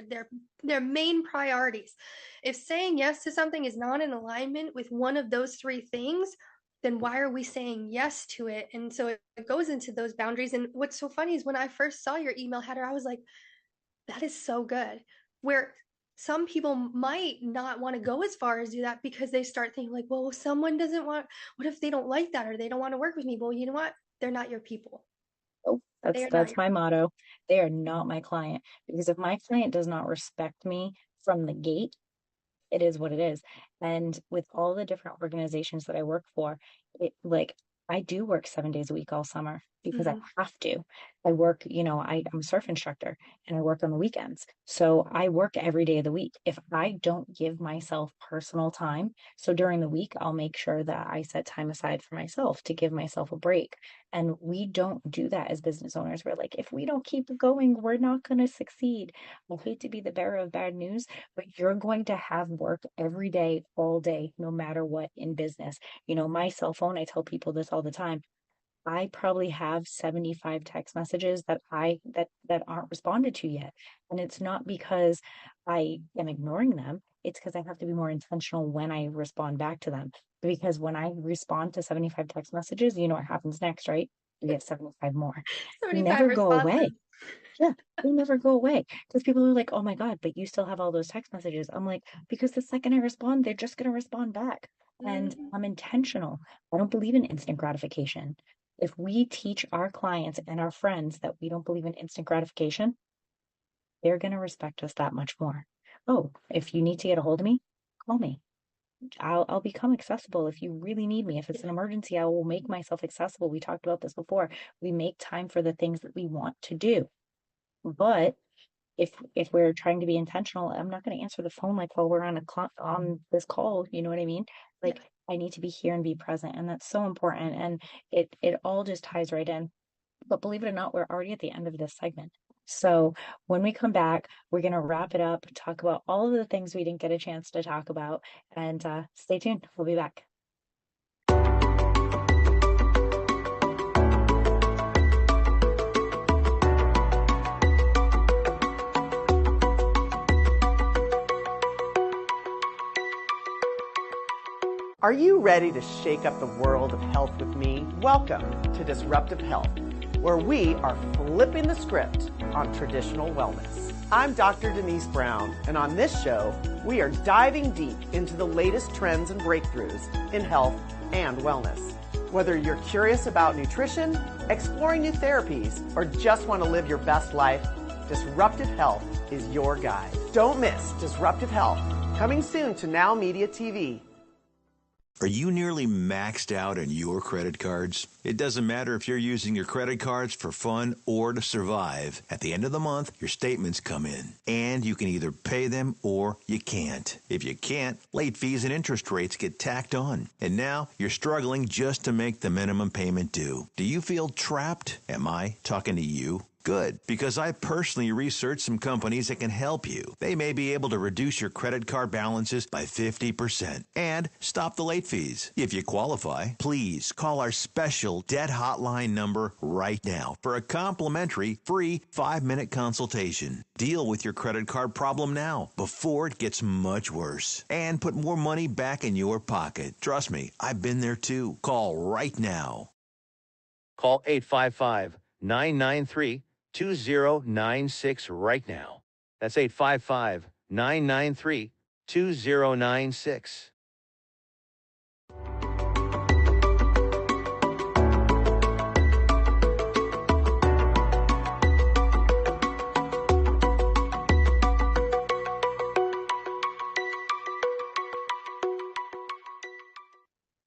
their main priorities. If saying yes to something is not in alignment with one of those three things, then why are we saying yes to it? And so it goes into those boundaries. And what's so funny is when I first saw your email header, I was like, that is so good. Where some people might not want to go as far as do that because they start thinking like, well, someone doesn't want, what if they don't like that or they don't want to work with me? Well, you know what? They're not your people. Oh, They that's are not that's your my people. motto. They are not my client because if my client does not respect me from the gate, it is what it is. And with all the different organizations that I work for, it like I do work 7 days a week all summer because I Mhm. have to. I work, I'm a surf instructor and I work on the weekends. So I work every day of the week. If I don't give myself personal time, so during the week, I'll make sure that I set time aside for myself to give myself a break. And we don't do that as business owners. We're like, if we don't keep going, we're not going to succeed. I hate to be the bearer of bad news, but you're going to have work every day, all day, no matter what in business. My cell phone, I tell people this all the time. I probably have 75 text messages that aren't responded to yet. And it's not because I am ignoring them. It's because I have to be more intentional when I respond back to them. Because when I respond to 75 text messages, you know what happens next, right? You get 75 more. They 75 never go away. responses. Yeah, they never go away because people are like, oh my God, but you still have all those text messages. I'm like, because the second I respond, they're just going to respond back. And Mhm. I'm intentional. I don't believe in instant gratification. If we teach our clients and our friends that we don't believe in instant gratification, they're going to respect us that much more. Oh, if you need to get a hold of me, call me. I'll become accessible if you really need me. If it's Yeah. an emergency, I will make myself accessible. We talked about this before. We make time for the things that we want to do. But if we're trying to be intentional, I'm not going to answer the phone like while we're on this call. You know what I mean? Yeah. Like I need to be here and be present, and that's so important. And it all just ties right in. But believe it or not, we're already at the end of this segment. So when we come back, we're going to wrap it up, talk about all of the things we didn't get a chance to talk about, and stay tuned. We'll be back. Are you ready to shake up the world of health with me? Welcome to Disruptive Health, where we are flipping the script on traditional wellness. I'm Dr. Denise Brown, and on this show, we are diving deep into the latest trends and breakthroughs in health and wellness. Whether you're curious about nutrition, exploring new therapies, or just want to live your best life, Disruptive Health is your guide. Don't miss Disruptive Health, coming soon to Now Media TV. Are you nearly maxed out on your credit cards? It doesn't matter if you're using your credit cards for fun or to survive. At the end of the month, your statements come in, and you can either pay them or you can't. If you can't, late fees and interest rates get tacked on. And now you're struggling just to make the minimum payment due. Do you feel trapped? Am I talking to you? Good, because I personally researched some companies that can help you. They may be able to reduce your credit card balances by 50% and stop the late fees. If you qualify, please call our special debt hotline number right now for a complimentary free 5-minute consultation. Deal with your credit card problem now before it gets much worse and put more money back in your pocket. Trust me, I've been there too. Call right now. Call 855-993-2096 right now. That's 855-993-2096.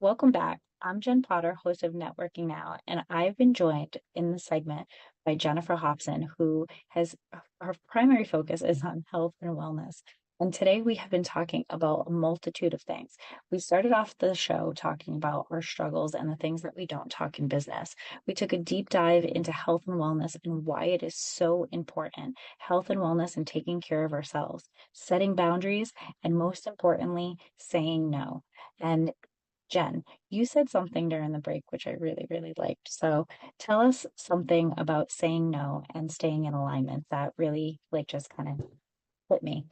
Welcome back. I'm Jen Potter, host of Networking Now, and I've been joined in the segment by Jennifer Hobson, who has her primary focus is on health and wellness. And today we have been talking about a multitude of things. We started off the show talking about our struggles and the things that we don't talk in business. We took a deep dive into health and wellness and why it is so important. Health and wellness and taking care of ourselves, setting boundaries, and most importantly, saying no. And Jen, you said something during the break, which I really, really liked. So tell us something about saying no and staying in alignment that really just kind of hit me.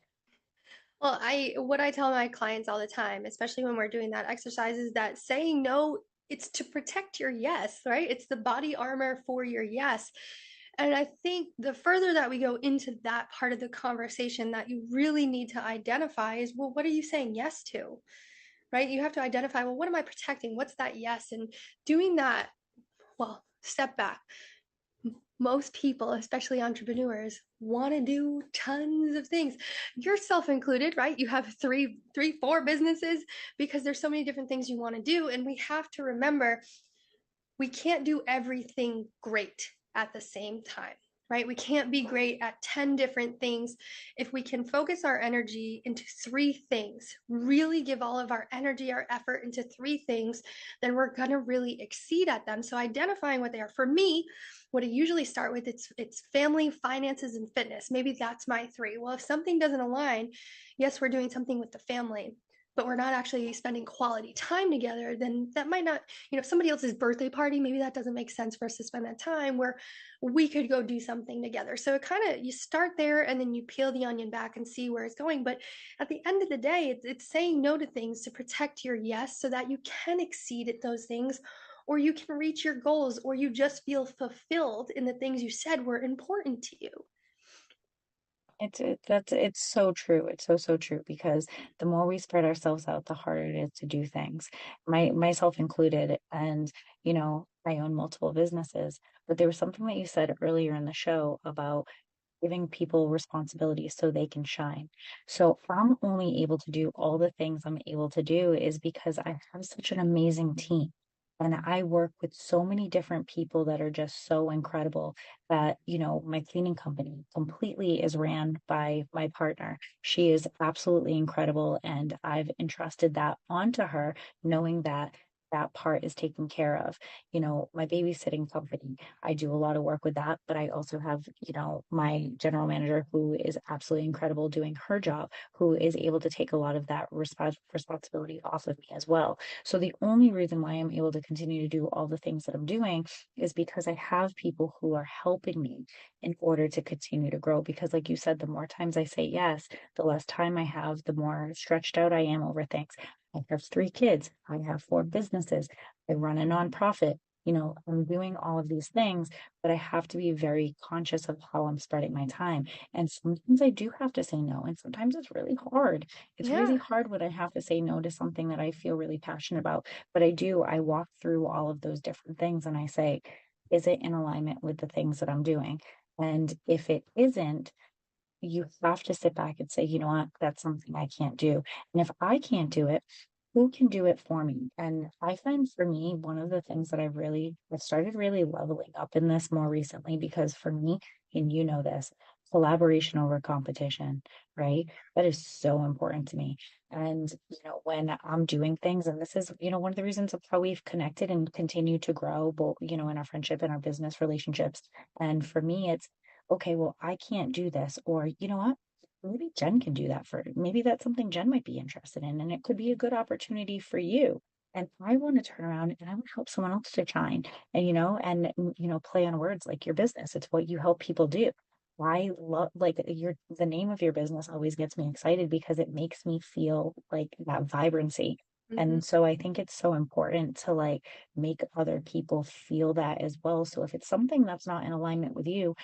Well, what I tell my clients all the time, especially when we're doing that exercise, is that saying no, it's to protect your yes, right? It's the body armor for your yes. And I think the further that we go into that part of the conversation that you really need to identify is, well, what are you saying yes to? Right? You have to identify, well, what am I protecting? What's that yes? And doing that, well, step back. Most people, especially entrepreneurs, want to do tons of things, yourself included, right? You have three, four businesses because there's so many different things you want to do. And we have to remember we can't do everything great at the same time. Right? We can't be great at 10 different things. If we can focus our energy into 3 things, really give all of our energy, our effort into 3 things, then we're going to really exceed at them. So identifying what they are. For me, what I usually start with, it's family, finances, and fitness. Maybe that's my 3. Well, if something doesn't align, yes, we're doing something with the family, but we're not actually spending quality time together, then that might not, somebody else's birthday party, maybe that doesn't make sense for us to spend that time where we could go do something together. So it kind of, you start there and then you peel the onion back and see where it's going. But at the end of the day, it's saying no to things to protect your yes so that you can exceed at those things, or you can reach your goals, or you just feel fulfilled in the things you said were important to you. It's so true. It's so true because the more we spread ourselves out, the harder it is to do things. Myself included, and I own multiple businesses. But there was something that you said earlier in the show about giving people responsibilities so they can shine. So I'm only able to do all the things I'm able to do is because I have such an amazing team. And I work with so many different people that are just so incredible that, my cleaning company completely is ran by my partner. She is absolutely incredible. And I've entrusted that onto her, knowing that that part is taken care of. My babysitting company, I do a lot of work with that, but I also have, my general manager who is absolutely incredible doing her job, who is able to take a lot of that responsibility off of me as well. So the only reason why I'm able to continue to do all the things that I'm doing is because I have people who are helping me in order to continue to grow. Because like you said, the more times I say yes, the less time I have, the more stretched out I am over things. I have 3 kids. I have 4 businesses. I run a nonprofit. I'm doing all of these things, but I have to be very conscious of how I'm spreading my time. And sometimes I do have to say no. And sometimes it's really hard. It's really Yeah. hard when I have to say no to something that I feel really passionate about. But I walk through all of those different things and I say, is it in alignment with the things that I'm doing? And if it isn't, you have to sit back and say, you know what, that's something I can't do. And if I can't do it, who can do it for me? And I find for me, one of the things that I've started really leveling up in this more recently, because for me, and you know this, collaboration over competition, right? That is so important to me. And, when I'm doing things, and this is, one of the reasons of how we've connected and continue to grow, both, in our friendship and our business relationships. And for me, it's, okay, well, I can't do this. Or, you know what? Maybe Jen can do that maybe that's something Jen might be interested in, and it could be a good opportunity for you. And I want to turn around and I want to help someone else to shine and, play on words like your business. It's what you help people do. I love like the name of your business always gets me excited because it makes me feel like that vibrancy. Hmm. And so I think it's so important to like make other people feel that as well. So if it's something that's not in alignment with you,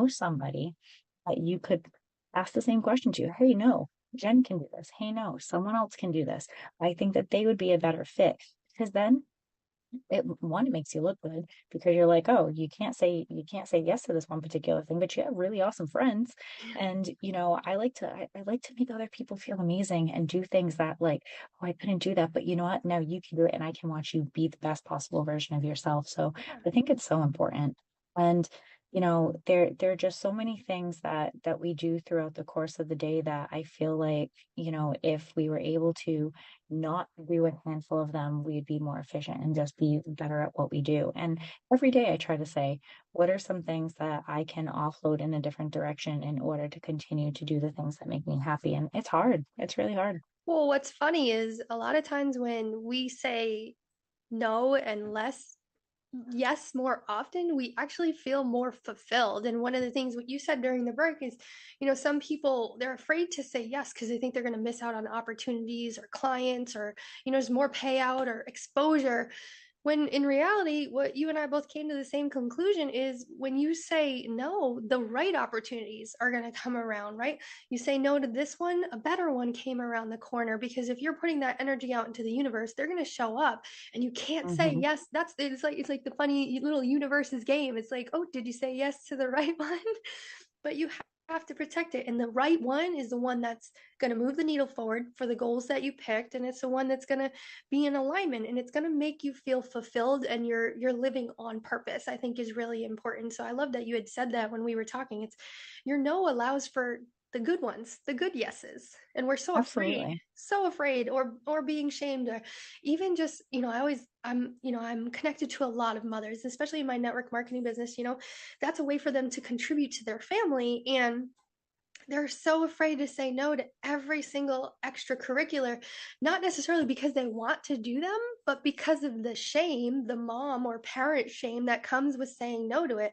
somebody that you could ask the same question to. Hey, no, Jen can do this. Hey, no, someone else can do this. I think that they would be a better fit because then it makes you look good because you're like, oh, you can't say yes to this one particular thing, but you have really awesome friends. And I like to make other people feel amazing and do things that like, oh, I couldn't do that, but you know what? Now you can do it and I can watch you be the best possible version of yourself. So Yeah. I think it's so important. And there are just so many things that we do throughout the course of the day that I feel like, if we were able to not do a handful of them, we'd be more efficient and just be better at what we do. And every day I try to say, what are some things that I can offload in a different direction in order to continue to do the things that make me happy? And it's hard. It's really hard. Well, what's funny is a lot of times when we say no and less yes more often, we actually feel more fulfilled. And one of the things what you said during the break is, some people, they're afraid to say yes because they think they're going to miss out on opportunities or clients or, there's more payout or exposure. When in reality, what you and I both came to the same conclusion is when you say no, the right opportunities are going to come around, right? You say no to this one, a better one came around the corner because if you're putting that energy out into the universe, they're going to show up and you can't say Hmm. yes. It's like the funny little universe's game. It's like, oh, did you say yes to the right one? But you have to protect it. And the right one is the one that's going to move the needle forward for the goals that you picked. And it's the one that's going to be in alignment and it's going to make you feel fulfilled and you're living on purpose, I think is really important. So I love that you had said that when we were talking. It's your no allows for the good ones, the good yeses. And we're Absolutely. so afraid or being shamed or even just, I'm connected to a lot of mothers, especially in my network marketing business, that's a way for them to contribute to their family. And they're so afraid to say no to every single extracurricular, not necessarily because they want to do them, but because of the shame, the mom or parent shame that comes with saying no to it.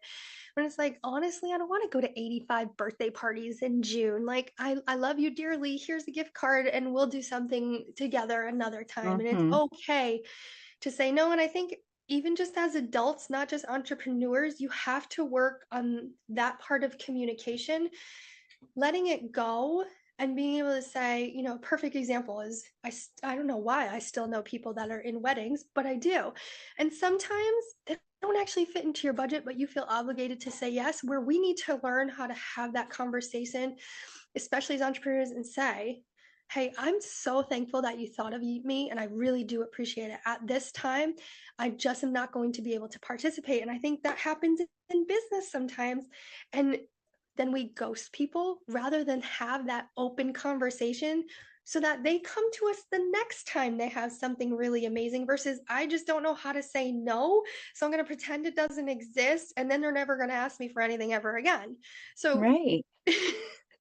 When it's like, honestly, I don't want to go to 85 birthday parties in June. Like, I love you dearly. Here's the gift card, and we'll do something together another time. And it's Hmm. okay to say no. And I think even just as adults, not just entrepreneurs, you have to work on that part of communication, letting it go and being able to say, perfect example is I don't know why I still know people that are in weddings, but I do. And sometimes they don't actually fit into your budget, but you feel obligated to say yes, where we need to learn how to have that conversation, especially as entrepreneurs, and say, hey, I'm so thankful that you thought of me and I really do appreciate it. At this time, I just am not going to be able to participate. And I think that happens in business sometimes. And then we ghost people rather than have that open conversation so that they come to us the next time they have something really amazing versus I just don't know how to say no. So I'm going to pretend it doesn't exist and then they're never going to ask me for anything ever again. So Right.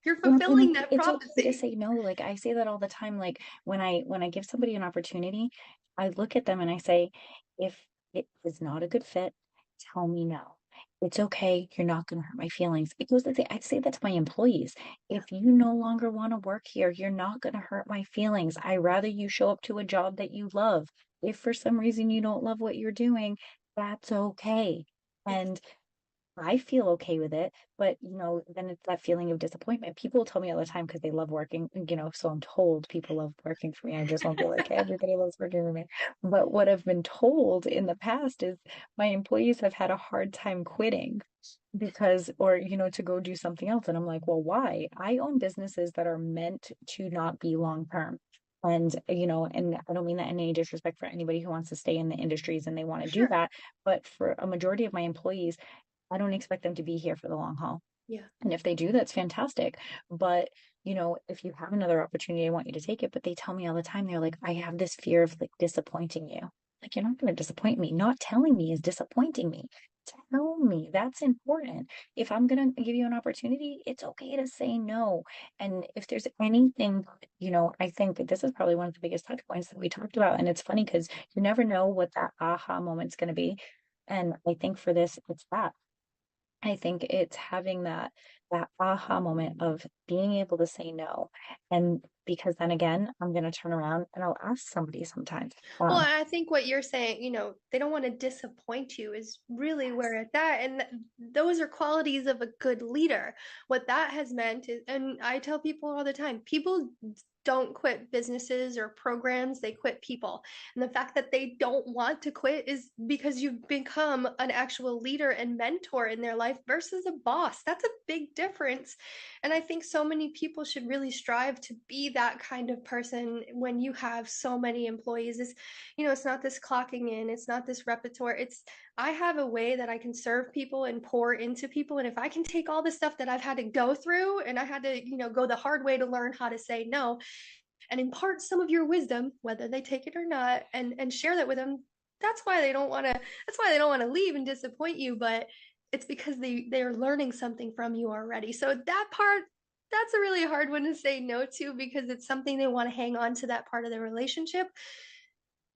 you're And fulfilling that it's okay to prophecy. say no. Like I say that all the time. Like when I give somebody an opportunity, I look at them and I say, if it is not a good fit, tell me no. It's okay. You're not going to hurt my feelings. It goes to say, I say that to my employees. If you no longer want to work here, you're not going to hurt my feelings. I rather you show up to a job that you love. If for some reason you don't love what you're doing, that's okay. And I feel okay with it, but then it's that feeling of disappointment. People tell me all the time because they love working, so I'm told people love working for me. I just won't be like, "Hey, everybody loves working for me." But what I've been told in the past is my employees have had a hard time quitting because, or, to go do something else. And I'm like, well, why? I own businesses that are meant to not be long term. And I don't mean that in any disrespect for anybody who wants to stay in the industries and they want to do Sure. that. But for a majority of my employees, I don't expect them to be here for the long haul. Yeah. And if they do, that's fantastic. But, if you have another opportunity, I want you to take it. But they tell me all the time, they're like, I have this fear of like disappointing you. Like, you're not going to disappoint me. Not telling me is disappointing me. Tell me that's important. If I'm going to give you an opportunity, it's okay to say no. And if there's anything, I think that this is probably one of the biggest touch points that we talked about. And it's funny because you never know what that aha moment's going to be. And I think for this, it's that. I think it's having that aha moment of being able to say no. And because then again, I'm going to turn around and I'll ask somebody sometimes. Well, I think what you're saying, they don't want to disappoint you is really where it's at. And those are qualities of a good leader. What that has meant is, and I tell people all the time, people don't quit businesses or programs, they quit people. And the fact that they don't want to quit is because you've become an actual leader and mentor in their life versus a boss. That's a big difference. And I think so many people should really strive to be that kind of person when you have so many employees. It's not this clocking in, it's not this repertoire. I have a way that I can serve people and pour into people. And if I can take all the stuff that I've had to go through and I had to, go the hard way to learn how to say no and impart some of your wisdom, whether they take it or not, and share that with them, that's why they don't want to leave and disappoint you. But it's because they're learning something from you already. So that part, that's a really hard one to say no to because it's something they want to hang on to that part of the relationship.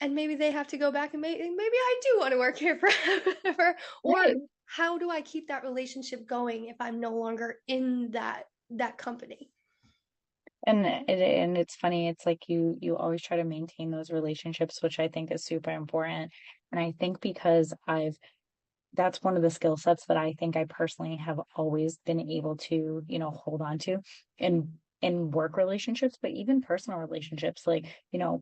And maybe they have to go back and maybe I do want to work here forever. Or Right. how do I keep that relationship going if I'm no longer in that company? And it's funny, it's like you always try to maintain those relationships, which I think is super important. And I think because that's one of the skill sets that I think I personally have always been able to, hold on to in work relationships, but even personal relationships. Like,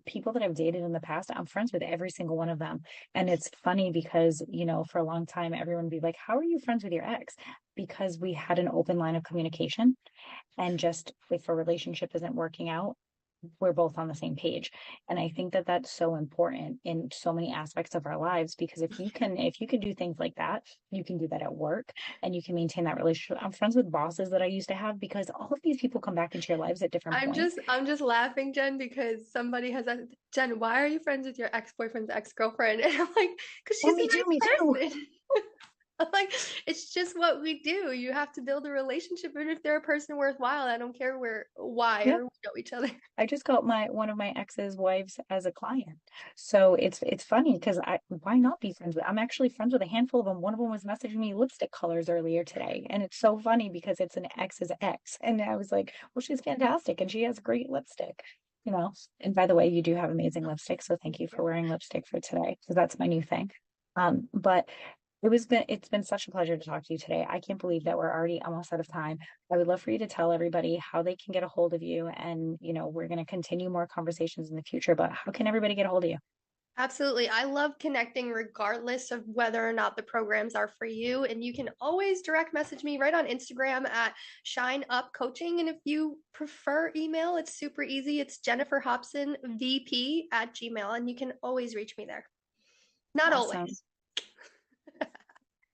people that I've dated in the past, I'm friends with every single one of them. And it's funny because, for a long time, everyone would be like, how are you friends with your ex? Because we had an open line of communication. And just if a relationship isn't working out, we're both on the same page. And I think that that's so important in so many aspects of our lives, because if you can do things like that, you can do that at work and you can maintain that relationship. I'm friends with bosses that I used to have because all of these people come back into your lives at different points. I'm just laughing, Jen, because somebody has asked, Jen, why are you friends with your ex-boyfriend's ex-girlfriend? And I'm like, because Oh, she's me a too, nice me too. person. I'm like, it's just what we do. You have to build a relationship, and if they're a person worthwhile, I don't care why, Yeah. or we know each other. I just got one of my ex's wives as a client. So it's funny because why not be friends with? I'm actually friends with a handful of them. One of them was messaging me lipstick colors earlier today. And it's so funny because it's an ex's ex. And I was like, well, she's fantastic and she has great lipstick, you know. And by the way, you do have amazing lipstick. So thank you for wearing lipstick for today because that's my new thing. But it's been such a pleasure to talk to you today. I can't believe that we're already almost out of time. I would love for you to tell everybody how they can get a hold of you. And, we're going to continue more conversations in the future, but how can everybody get a hold of you? Absolutely. I love connecting regardless of whether or not the programs are for you. And you can always direct message me right on Instagram at Shine Up Coaching. And if you prefer email, it's super easy. It's Jennifer Hobson VP at Gmail. And you can always reach me there. Not Awesome. always.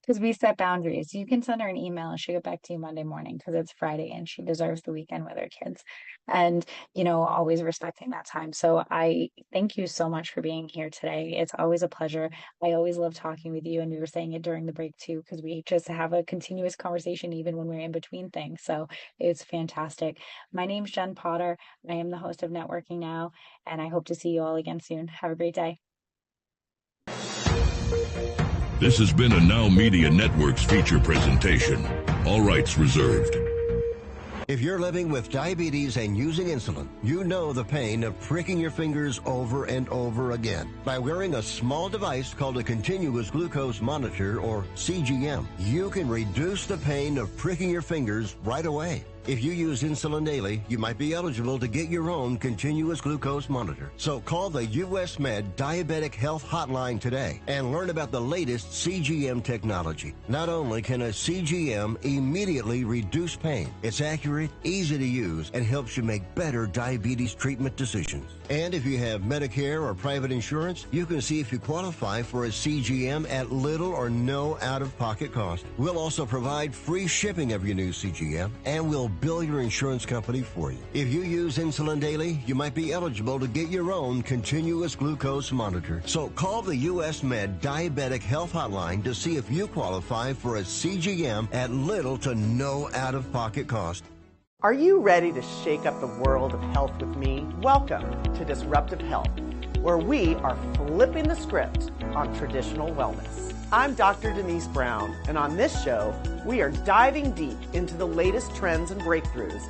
Because we set boundaries. You can send her an email and she'll get back to you Monday morning because it's Friday and she deserves the weekend with her kids. And, always respecting that time. So I thank you so much for being here today. It's always a pleasure. I always love talking with you. And we were saying it during the break too, because we just have a continuous conversation even when we're in between things. So it's fantastic. My name's Jen Potter. I am the host of Networking Now, and I hope to see you all again soon. Have a great day. This has been a Now Media Networks feature presentation. All rights reserved. If you're living with diabetes and using insulin, you know the pain of pricking your fingers over and over again. By wearing a small device called a continuous glucose monitor, or CGM, you can reduce the pain of pricking your fingers right away. If you use insulin daily, you might be eligible to get your own continuous glucose monitor. So call the US Med Diabetic Health Hotline today and learn about the latest CGM technology. Not only can a CGM immediately reduce pain, it's accurate, easy to use, and helps you make better diabetes treatment decisions. And if you have Medicare or private insurance, you can see if you qualify for a CGM at little or no out-of-pocket cost. We'll also provide free shipping of your new CGM, and we'll bill your insurance company for you. If you use insulin daily, you might be eligible to get your own continuous glucose monitor. So call the US Med Diabetic Health Hotline to see if you qualify for a CGM at little to no out-of-pocket cost. Are you ready to shake up the world of health with me? Welcome to Disruptive Health, where we are flipping the script on traditional wellness. I'm Dr. Denise Brown, and on this show, we are diving deep into the latest trends and breakthroughs